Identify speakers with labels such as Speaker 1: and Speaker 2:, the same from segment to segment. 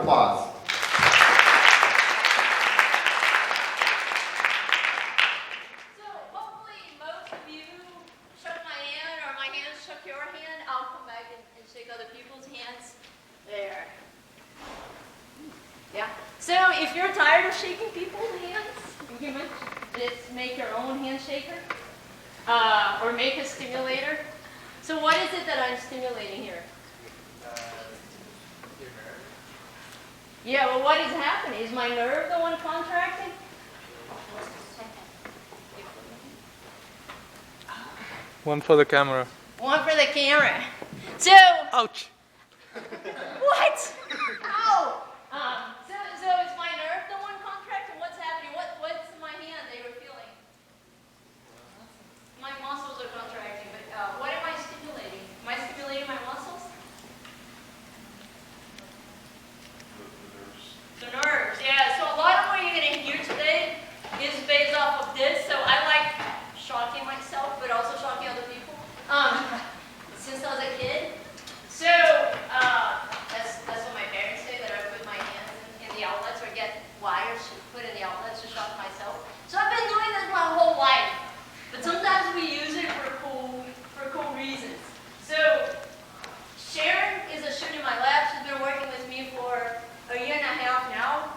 Speaker 1: applause.
Speaker 2: So hopefully most of you shook my hand or my hand shook your hand. I'll come back and shake other people's hands. There. Yeah. So if you're tired of shaking people's hands, you can just make your own hand shaker or make a stimulator. So what is it that I'm stimulating here?
Speaker 3: Your nerve.
Speaker 2: Yeah, well, what is happening? Is my nerve the one contracting?
Speaker 3: One for the camera.
Speaker 2: One for the camera. So,
Speaker 3: Ouch!
Speaker 2: what? Ow! So is my nerve the one contracting? What's happening? What's in my hand they were feeling? My muscles are contracting, but what am I stimulating? Am I stimulating my muscles? The nerves, yeah. So a lot of what you're going to hear today is based off of this. So I like shocking myself, but also shocking other people since I was a kid. So that's what my parents say, that I put my hands in the outlets or get wires to put in the outlets to shock myself. So I've been doing this my whole life, but sometimes we use it for cool reasons. So Sharon is a student in my lab. She's been working with me for a year and a half now.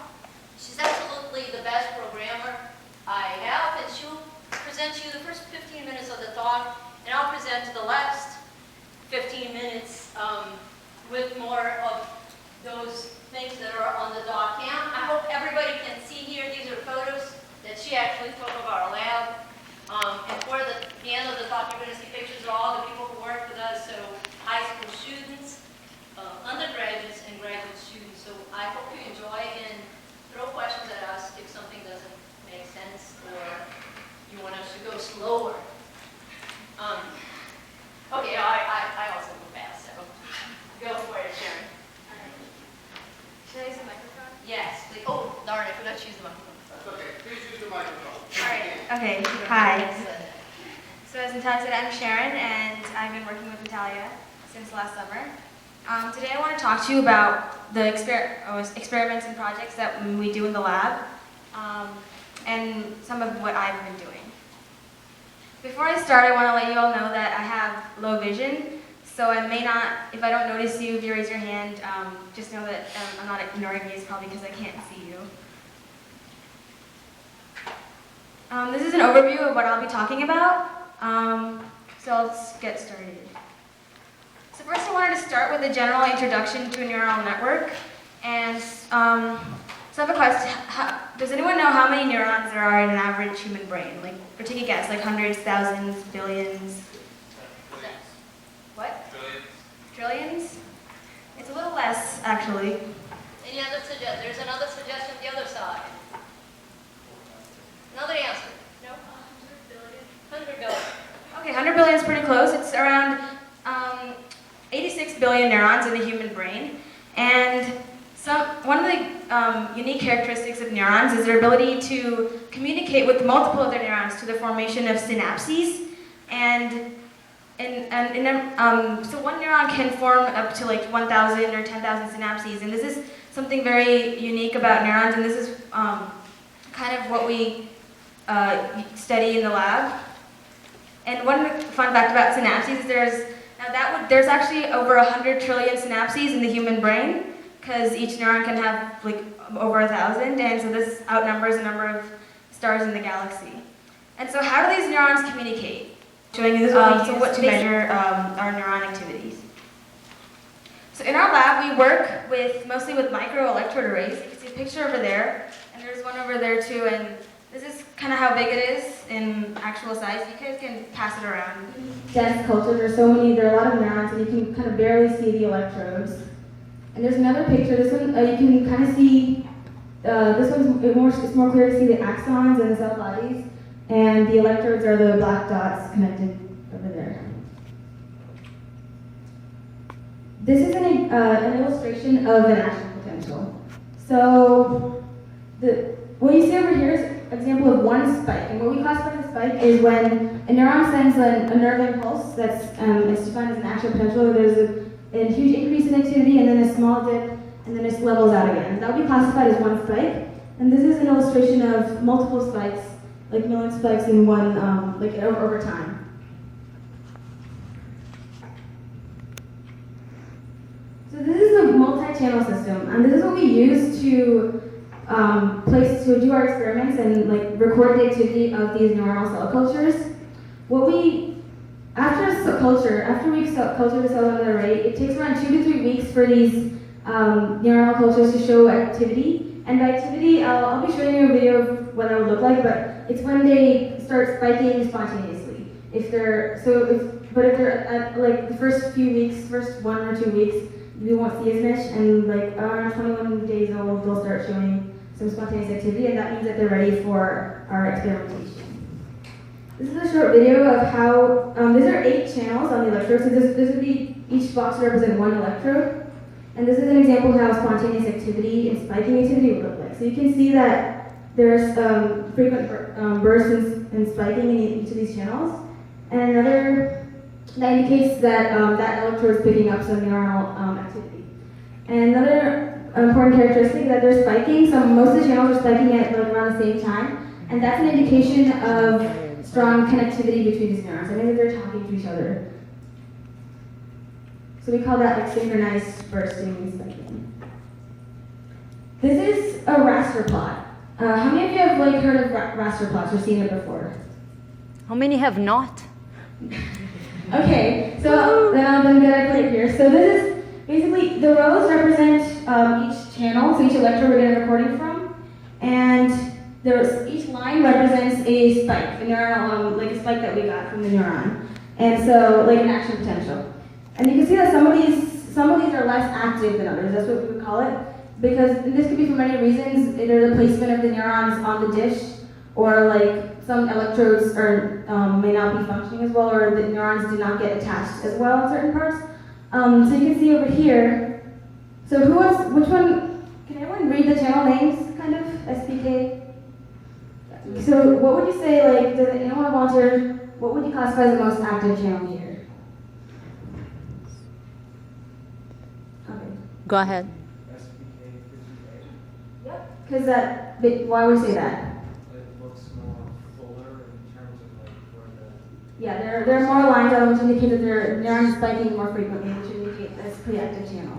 Speaker 2: She's absolutely the best programmer I have, and she'll present to you the first 15 minutes of the talk, and I'll present to the last 15 minutes with more of those things that are on the doc cam. I hope everybody can see here. These are photos that she actually took of our lab. And for the end of the talk, you're going to see pictures of all the people who work with us, so high school students, undergraduates, and graduate students. So I hope you enjoy and throw questions at us if something doesn't make sense or you want us to go slower. Okay, I also move fast, so go for it, Sharon.
Speaker 4: Should I use the microphone?
Speaker 2: Yes, please. Oh, darn, I forgot to use the microphone.
Speaker 1: That's okay. Please use the microphone.
Speaker 2: All right.
Speaker 4: Okay, hi. So as Nathalia said, I'm Sharon, and I've been working with Nathalia since last summer. Today I want to talk to you about the experiments and projects that we do in the lab, and some of what I've been doing. Before I start, I want to let you all know that I have low vision, so I may not, if I don't notice you, if you raise your hand, just know that I'm not ignoring you. It's probably because I can't see you. This is an overview of what I'll be talking about, so let's get started. So first I wanted to start with a general introduction to a neural network, and so I have a question. Does anyone know how many neurons there are in an average human brain? Like, or take a guess, like hundreds, thousands, billions? What? Trillions? It's a little less, actually.
Speaker 2: Any other suggestion? There's another suggestion on the other side. Another answer? No? 100 billion. 100 billion.
Speaker 4: Okay, 100 billion is pretty close. It's around 86 billion neurons in the human brain. And one of the unique characteristics of neurons is their ability to communicate with multiple other neurons to the formation of synapses. So one neuron can form up to like 1,000 or 10,000 synapses. And this is something very unique about neurons, and this is kind of what we study in the lab. And one fun fact about synapses is there's actually over 100 trillion synapses in the human brain, because each neuron can have like over 1,000, and so this outnumbers the number of stars in the galaxy. And so how do these neurons communicate? Showing you this what to measure our neuron activities. So in our lab, we work mostly with micro-electrode arrays. You can see a picture over there, and there's one over there too, and this is kind of how big it is in actual size. You guys can pass it around. Dense cultures, there are a lot of neurons, and you can kind of barely see the electrodes. And there's another picture. This one, you can kind of see, this one's it's more clear to see the axons and the cell bodies, and the electrodes are the black dots connected over there. This is an illustration of an action potential. So what you see over here is an example of one spike. And what we classify as a spike is when a neuron sends a nerve impulse that's it's defined as an action potential. There's a huge increase in activity and then a small dip, and then it levels out again. That would be classified as one spike. And this is an illustration of multiple spikes, like million spikes in one, like over time. So this is a multi-channel system, and this is what we use to do our experiments and like record the activity of these neuronal cell cultures. After we've cultured the cell in the array, it takes around 2 to 3 weeks for these neuronal cultures to show activity. And by activity, I'll be showing you a video of what that would look like, but it's when they start spiking spontaneously. If they're at like the first few weeks, first 1 or 2 weeks, we won't see as much, and like around 21 days old, they'll start showing some spontaneous activity, and that means that they're ready for our experimentation. This is a short video of how, these are 8 channels on the electrode, so this would be, each box would represent 1 electrode. And this is an example of how spontaneous activity and spiking activity would look like. So you can see that there's frequent bursts and spiking in each of these channels. And another, that indicates that that electrode is picking up some neuronal activity. And another important characteristic is that they're spiking. So most of the channels are spiking at like around the same time. And that's an indication of strong connectivity between these neurons. I mean that they're talking to each other. So we call that like synchronized bursting and spiking. This is a raster plot. How many of you have like heard of raster plots or seen it before?
Speaker 5: How many have not?
Speaker 4: Okay, so then I'm going to put it here. So this is basically, the rows represent each channel, so each electrode we're getting a recording from, and each line represents a spike, a neuronal, like a spike that we got from the neuron, and so like an action potential. And you can see that some of these are less active than others. That's what we would call it, because and this could be for many reasons. Either the placement of the neurons on the dish, or like some electrodes may not be functioning as well, or the neurons do not get attached as well in certain parts. So you can see over here. So which one? Can everyone read the channel names? Kind of SPK. So what would you say? Like, does anyone volunteer? What would you classify as the most active channel here?
Speaker 5: Go ahead.
Speaker 4: Yep. Because why would you say that?
Speaker 6: It looks more fuller in terms of like where the...
Speaker 4: Yeah, there are more lines on which indicate that their neurons spiking more frequently, which indicate that's a pretty active channel.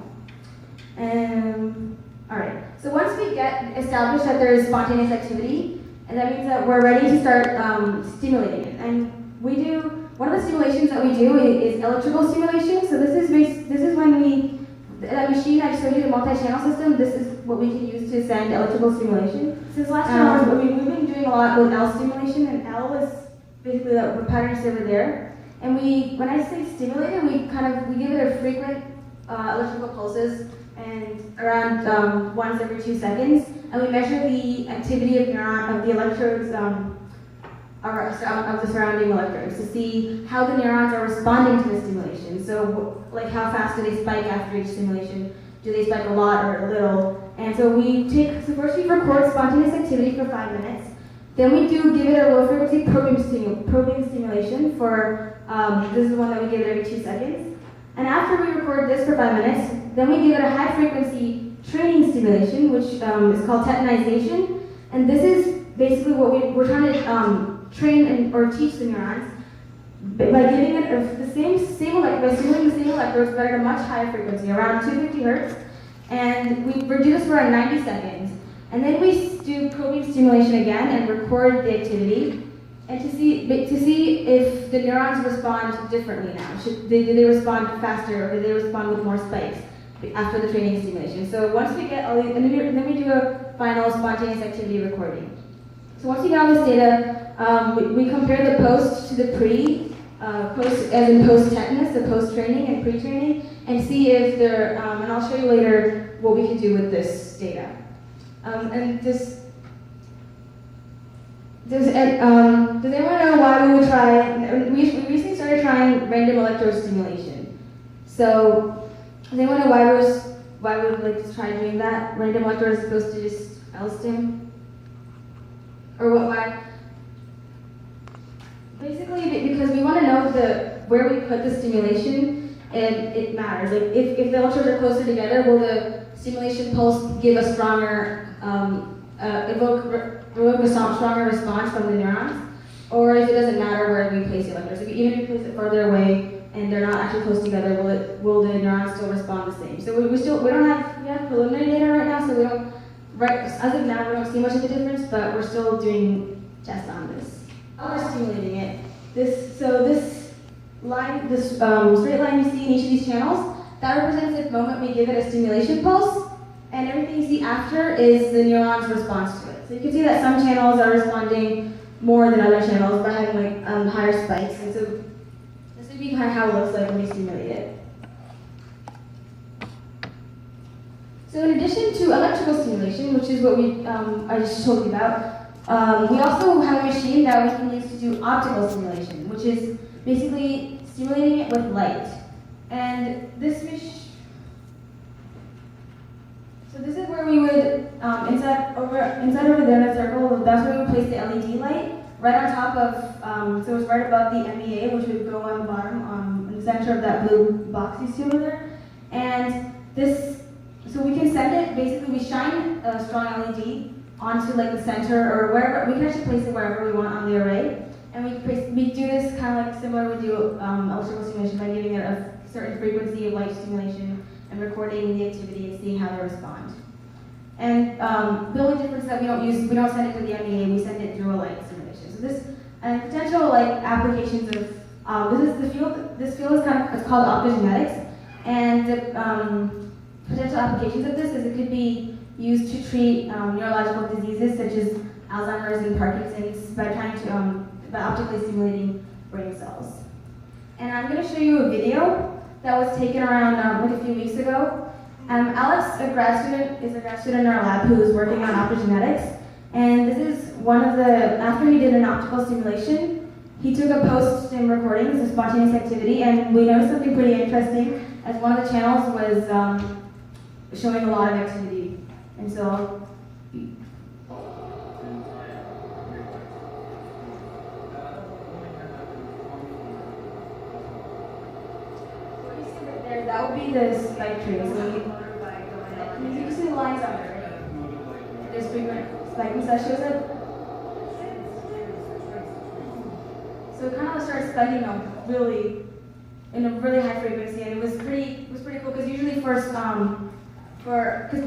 Speaker 4: All right. So once we get established that there is spontaneous activity, and that means that we're ready to start stimulating it. And one of the stimulations that we do is electrical stimulation. So this is when that machine I showed you, the multi-channel system, this is what we can use to send electrical stimulation. Since last year, we've been doing a lot with L stimulation, and L is basically the pattern over there. And when I say stimulated, we give it a frequent electrical pulses, and around once every 2 seconds, and we measure the activity of the electrodes of the surrounding electrodes to see how the neurons are responding to the stimulation. So, like, how fast do they spike after each stimulation? Do they spike a lot or a little? And so first we record spontaneous activity for 5 minutes. Then we give it a low frequency probing stimulation for, this is the one that we give it every 2 seconds. And after we record this for 5 minutes, then we give it a high frequency training stimulation, which is called tetanization. And this is basically what we're trying to train or teach the neurons by giving it by stimulating the same electrodes but at a much higher frequency, around 250 hertz. And we do this for around 90 seconds. And then we do probing stimulation again and record the activity, and to see if the neurons respond differently now. Do they respond faster, or do they respond with more spikes after the training stimulation? So once we get all these, and then we do a final spontaneous activity recording. So once we get all this data, we compare the post to the post as in post-tetanus, the post-training and pre-training, and see if they're, and I'll show you later what we can do with this data. Does anyone know why we would try, we recently started trying random electrode stimulation. So, does anyone know why we would like to try doing that? Random electrode as opposed to just L-stim? Or why? Basically, because we want to know where we put the stimulation, and it matters. Like, if the electrodes are closer together, will the stimulation pulse give a stronger, evoke a stronger response from the neurons, or if it doesn't matter where we place the electrodes. Even if we place it further away and they're not actually close together, will the neurons still respond the same? So we don't have preliminary data right now, so we don't, as of now, we don't see much of a difference, but we're still doing tests on this. While we're stimulating it, this line, this straight line you see in each of these channels, that represents the moment we give it a stimulation pulse, and everything you see after is the neuron's response to it. So you can see that some channels are responding more than other channels by having like higher spikes, and so this would be kind of how it looks like when we stimulate it. So in addition to electrical stimulation, which is what I just told you about, we also have a machine that we can use to do optical stimulation, which is basically stimulating it with light. And this machine, so this is where we would, inside over there in a circle, that's where we would place the LED light, right on top of, so it's right above the MEA, which would go on the bottom, in the center of that blue box you see over there. And this, so we can send it, basically we shine a strong LED onto like the center or wherever, we can actually place it wherever we want on the array. And we do this kind of like similar we do electrical stimulation by giving it a certain frequency of light stimulation and recording the activity and seeing how they respond. And the only difference is that we don't send it to the MEA, we send it through a light simulation. So this, and potential like applications of, this field is it's called optogenetics, and the potential applications of this is it could be used to treat neurological diseases such as Alzheimer's and Parkinson's by trying to, by optically stimulating brain cells. And I'm going to show you a video that was taken around like a few weeks ago. Alex, is a grad student in our lab who is working on optogenetics. And this is one of the, after he did an optical stimulation, he took a post-stim recording, it's a spontaneous activity, and we noticed something pretty interesting as one of the channels was showing a lot of activity. And so, that would be the spike tree. So you can see the lines on there. There's frequent spiking, so that shows it. So it kind of starts spiking in a really high frequency, and it was pretty cool because usually because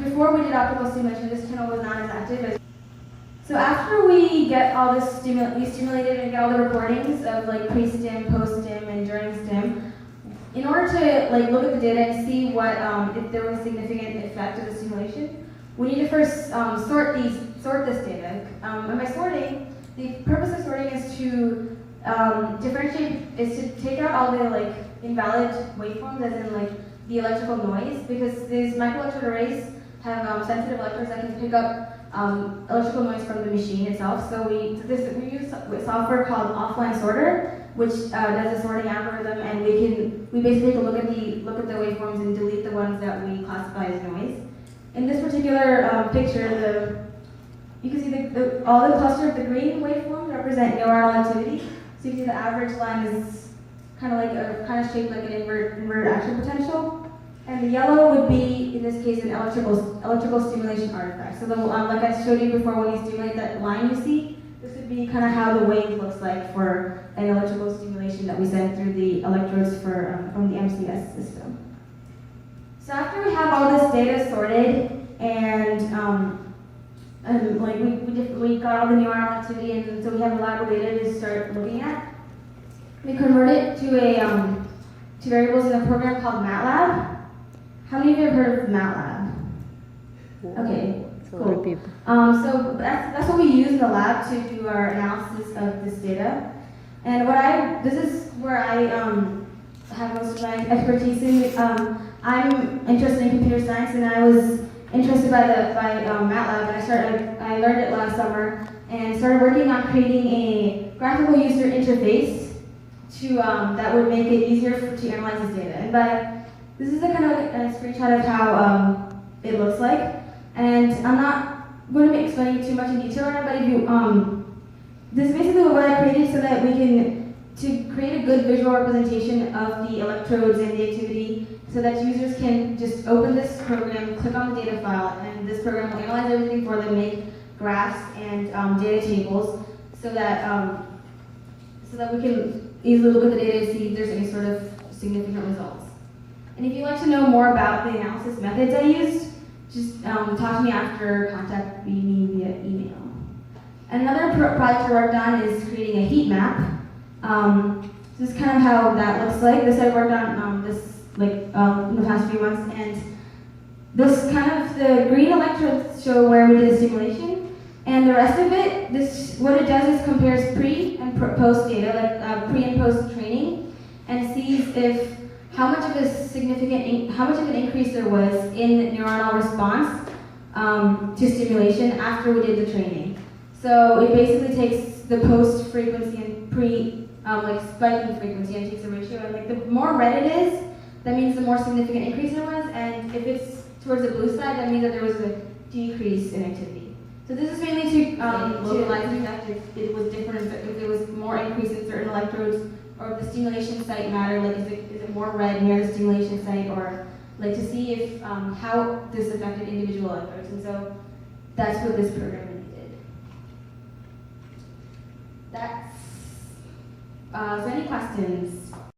Speaker 4: before we did optical stimulation, this channel was not as active. So after we get all this we stimulated and get all the recordings of like pre-stim, post-stim, and during stim. In order to like look at the data and see what if there was a significant effect of the stimulation, we need to first sort this data. And by sorting, the purpose of sorting is to take out all the like invalid waveforms, as in like the electrical noise, because these micro-electrode arrays have sensitive electrodes that can pick up electrical noise from the machine itself. So we use software called offline sorter, which does a sorting algorithm, and we basically take a look at the waveforms and delete the ones that we classify as noise. In this particular picture, you can see all the cluster of the green waveforms represent neuronal activity. So you can see the average line is kind of shaped like an invert action potential. And the yellow would be, in this case, an electrical stimulation artifact. So like I showed you before, when you stimulate that line you see, this would be kind of how the wave looks like for an electrical stimulation that we send through the electrodes from the MCS system. So after we have all this data sorted and like we got all the neuronal activity, and so we have reliable data to start looking at, we convert it to variables in a program called MATLAB. How many of you have heard of MATLAB? Okay, cool. So that's what we use in the lab to do our analysis of this data. And this is where I have most of my expertise in. I'm interested in computer science, and I was interested by MATLAB, and I learned it last summer and started working on creating a graphical user interface that would make it easier to analyze this data. And this is a kind of a screenshot of how it looks like, and I'm not going to be explaining it too much in detail right now, but if you, this is basically what I created so that to create a good visual representation of the electrodes and the activity so that users can just open this program, click on the data file, and this program will analyze everything for them, make graphs and data tables, so that we can easily look at the data and see if there's any sort of significant results. And if you'd like to know more about the analysis methods I used, just talk to me after, contact me via email. And another project I worked on is creating a heat map. This is kind of how that looks like. This I worked on in the past few months, and this kind of, the green electrodes show where we did a simulation, and the rest of it, what it does is compares pre and post data, like pre and post training, and sees if how much of an increase there was in neuronal response to stimulation after we did the training. So it basically takes the post frequency and pre spike in frequency and takes a ratio, and like the more red it is, that means the more significant increase there was, and if it's towards the blue side, that means that there was a decrease in activity. So this is mainly to localize the effect if it was different, if there was more increase in certain electrodes, or if the stimulation site mattered, like is it more red near the stimulation site, or like to see if how this affected individual electrodes. And so that's what this program really did. That's so any questions?